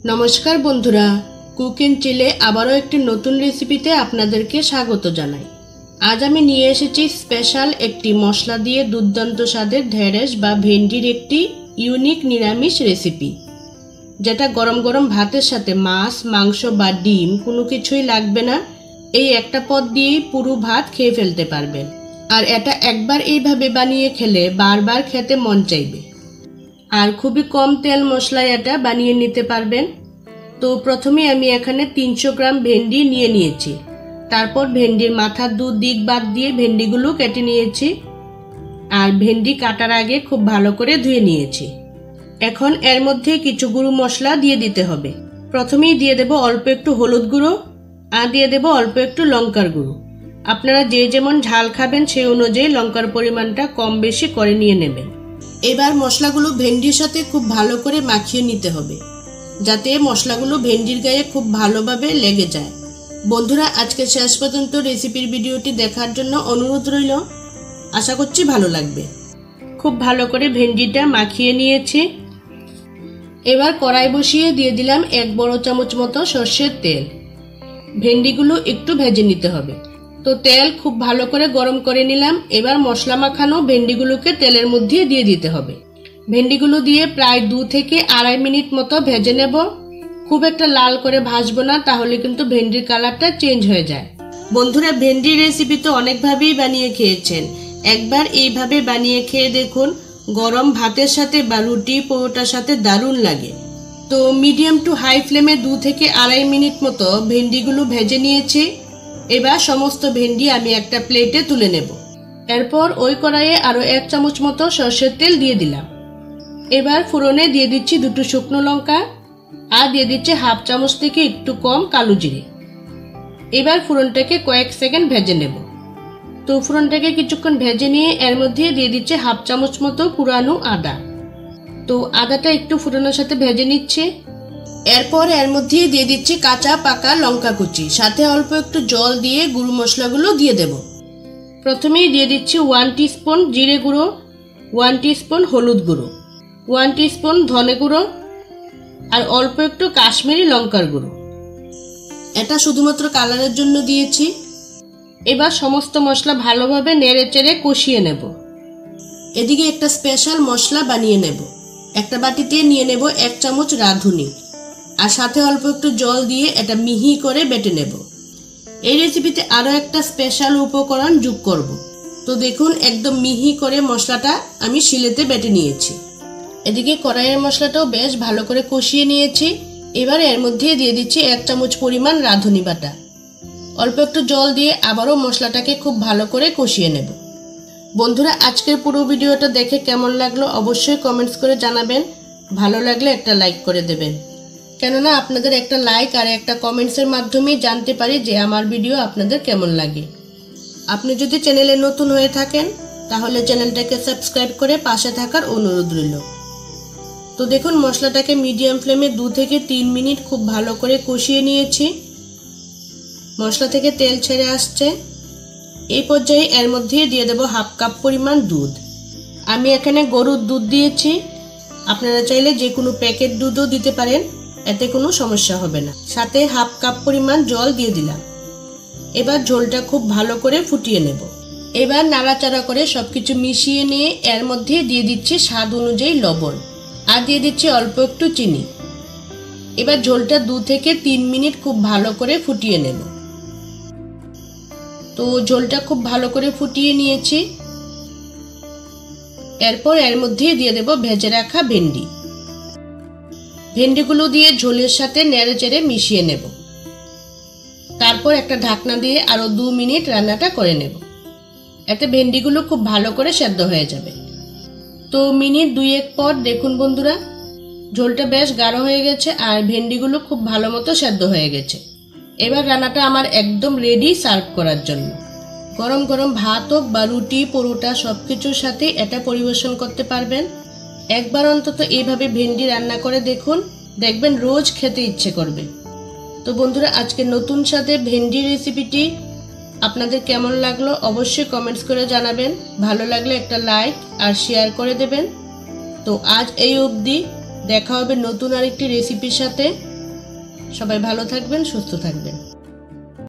নমস্কার বন্ধুরা, cook and চিলে আবারও একটি নতুন রেসিপিতে আপনাদেরকে স্বাগত জানাই। আজ আমি নিয়ে এসেছি স্পেশাল একটি মশলা দিয়ে দুর্দান্ত স্বাদের ঢেঁড়স বা ভেন্ডির একটি ইউনিক নিরামিষ রেসিপি, যেটা গরম গরম ভাতের সাথে মাছ, মাংস বা ডিম কোনো কিছুই লাগবে না। এই একটা পদ দিয়েই পুরো ভাত খেয়ে ফেলতে পারবেন। আর এটা একবার এইভাবে বানিয়ে খেলে বারবার খেতে মন চাইবে। আর খুবই কম তেল মশলায় এটা বানিয়ে নিতে পারবেন। তো প্রথমে আমি এখানে 300 গ্রাম ভেন্ডি নিয়ে নিয়েছি। তারপর ভেন্ডির মাথার দুদিক বাদ দিয়ে ভেন্ডিগুলো কেটে নিয়েছি। আর ভেন্ডি কাটার আগে খুব ভালো করে ধুয়ে নিয়েছি। এখন এর মধ্যে কিছু গুঁড়ো মশলা দিয়ে দিতে হবে। প্রথমেই দিয়ে দেব অল্প একটু হলুদ গুঁড়ো, আর দিয়ে দেব অল্প একটু লঙ্কার গুঁড়ো। আপনারা যে যেমন ঝাল খাবেন সেই অনুযায়ী লঙ্কার পরিমাণটা কম বেশি করে নিয়ে নেবেন। এবার মশলাগুলো ভেন্ডির সাথে খুব ভালো করে মাখিয়ে নিতে হবে, যাতে মশলাগুলো ভেন্ডির গায়ে খুব ভালোভাবে লেগে যায়। বন্ধুরা, আজকে শেষ পর্যন্ত রেসিপির ভিডিওটি দেখার জন্য অনুরোধ রইল। আশা করছি ভালো লাগবে। খুব ভালো করে ভেন্ডিটা মাখিয়ে নিয়েছি। এবার কড়াই বসিয়ে দিয়ে দিলাম 1 বড় চামচ মতো সর্ষের তেল। ভেন্ডিগুলো একটু ভেজে নিতে হবে। তো তেল খুব ভালো করে গরম করে নিলাম। এবার মশলা মাখানো ভেন্ডিগুলোকে তেলের মধ্যে দিয়ে দিতে হবে। ভেন্ডিগুলো দিয়ে প্রায় 2 থেকে 2.5 মিনিট মতো ভেজে নেব। খুব একটা লাল করে ভাজবো না, তাহলে কিন্তু ভেন্ডির কালারটা চেঞ্জ হয়ে যায়। বন্ধুরা, ভেন্ডির রেসিপি তো অনেকভাবেই বানিয়ে খেয়েছেন। একবার এইভাবে বানিয়ে খেয়ে দেখুন। গরম ভাতের সাথে বা রুটি পরোটার সাথে দারুণ লাগে। তো মিডিয়াম টু হাই ফ্লেমে 2 থেকে 2.5 মিনিট মতো ভেন্ডিগুলো ভেজে নিয়েছি। এবার সমস্ত ভেন্ডি আমি একটা প্লেটে তুলে নেব। এরপর ওই কড়াইয়ে আরো 1 চামচ মতো সর্ষের তেল দিয়ে দিলাম। এবার ফোড়নে দিয়ে দিচ্ছি 2 শুকনো লঙ্কা, আর দিয়ে দিচ্ছি 1/2 চামচ থেকে একটু কম কালো জিরে। এবার ফোড়নটাকে কয়েক সেকেন্ড ভেজে নেব। তো ফোড়নটাকে কিছুক্ষণ ভেজে নিয়ে এর মধ্যে দিয়ে দিচ্ছি 1/2 চামচ মতো কুড়ানো আদা। তো আদাটা একটু ফোড়নের সাথে ভেজে নিচ্ছে। এরপর এর মধ্যে দিয়ে দিচ্ছি কাঁচা পাকা লঙ্কা কুচি, সাথে অল্প একটু জল দিয়ে গুঁড়ো মশলাগুলো দিয়ে দেব। প্রথমেই দিয়ে দিচ্ছি 1 টিস্পুন জিরে গুঁড়ো, 1 টিস্পুন হলুদ গুঁড়ো, 1 টিস্পুন ধনে গুঁড়ো, আর অল্প একটু কাশ্মীরি লঙ্কার গুঁড়ো। এটা শুধুমাত্র কালারের জন্য দিয়েছি। এবার সমস্ত মশলা ভালোভাবে নেড়ে চেড়ে কষিয়ে নেব। এদিকে একটা স্পেশাল মশলা বানিয়ে নেব। একটা বাটিতে নিয়ে নেব 1 চামচ রাঁধুনি, আর সাথে অল্প একটু জল দিয়ে এটা মিহি করে বেটে নেব। এই রেসিপিতে আরো একটা স্পেশাল উপকরণ যোগ করব। তো দেখুন, একদম মিহি করে মশলাটা আমি শিলেতে বেটে নিয়েছি। এদিকে কড়াইয়ের মশলাটাও বেশ ভালো করে কষিয়ে নিয়েছি। এবার এর মধ্যে দিয়ে দিচ্ছি 1 চামচ পরিমাণ রাঁধুনি বাটা। অল্প একটু জল দিয়ে আবারও মশলাটাকে খুব ভালো করে কষিয়ে নেব। বন্ধুরা, আজকের পুরো ভিডিওটা দেখে কেমন লাগলো অবশ্যই কমেন্টস করে জানাবেন। ভালো লাগলে একটা লাইক করে দেবেন, কেননা আপনাদের একটা লাইক আর একটা কমেন্টসের মাধ্যমেই জানতে পারি যে আমার ভিডিও আপনাদের কেমন লাগে। আপনি যদি চ্যানেলে নতুন হয়ে থাকেন তাহলে চ্যানেলটাকে সাবস্ক্রাইব করে পাশে থাকার অনুরোধ রইল। তো দেখুন, মশলাটাকে মিডিয়াম ফ্লেমে 2 থেকে 3 মিনিট খুব ভালো করে কষিয়ে নিয়েছি। মশলা থেকে তেল ছেড়ে আসছে। এই পর্যায়ে এর মধ্যে দিয়ে দেব 1/2 কাপ পরিমাণ দুধ। আমি এখানে গরুর দুধ দিয়েছি। আপনারা চাইলে যে কোনো প্যাকেট দুধও দিতে পারেন, এতে কোনো সমস্যা হবে না। সাথে 1/2 কাপ পরিমাণ জল দিয়ে দিলাম। এবার ঝোলটা খুব ভালো করে ফুটিয়ে নেব। এবার নাড়াচাড়া করে সবকিছু মিশিয়ে নিয়ে এর মধ্যে দিয়ে দিচ্ছি স্বাদ অনুযায়ী লবণ, আর দিয়ে দিচ্ছি অল্প একটু চিনি। এবার ঝোলটা 2 থেকে 3 মিনিট খুব ভালো করে ফুটিয়ে নেব। তো ঝোলটা খুব ভালো করে ফুটিয়ে নিয়েছি। এরপর এর মধ্যে দিয়ে দেব ভেজে রাখা ভেন্ডি। ভেন্ডিগুলো দিয়ে ঝোলের সাথে নেড়ে চেড়ে মিশিয়ে নেব। তারপর একটা ঢাকনা দিয়ে আরো 2 মিনিট রান্নাটা করে নেব। এতে ভেন্ডিগুলো খুব ভালো করে সেদ্ধ হয়ে যাবে। তো মিনিট 2-1 পর দেখুন বন্ধুরা, ঝোলটা বেশ গাঢ় হয়ে গেছে আর ভেন্ডিগুলো খুব ভালো মতো সেদ্ধ হয়ে গেছে। এবার রান্নাটা আমার একদম রেডি সার্ভ করার জন্য। গরম গরম ভাত হোক বা রুটি পরোটা সবকিছুর সাথে এটা পরিবেশন করতে পারবেন। একবার অন্তত এইভাবে ভেন্ডি রান্না করে দেখুন, দেখবেন রোজ খেতে ইচ্ছে করবে। তো বন্ধুরা, আজকে নতুন স্বাদে ভেন্ডি রেসিপিটি আপনাদের কেমন লাগলো অবশ্যই কমেন্টস করে জানাবেন। ভালো লাগলে একটা লাইক আর শেয়ার করে দেবেন। তো আজ এই অবধি, দেখা হবে নতুন আরেকটি রেসিপির সাথে। সবাই ভালো থাকবেন, সুস্থ থাকবেন।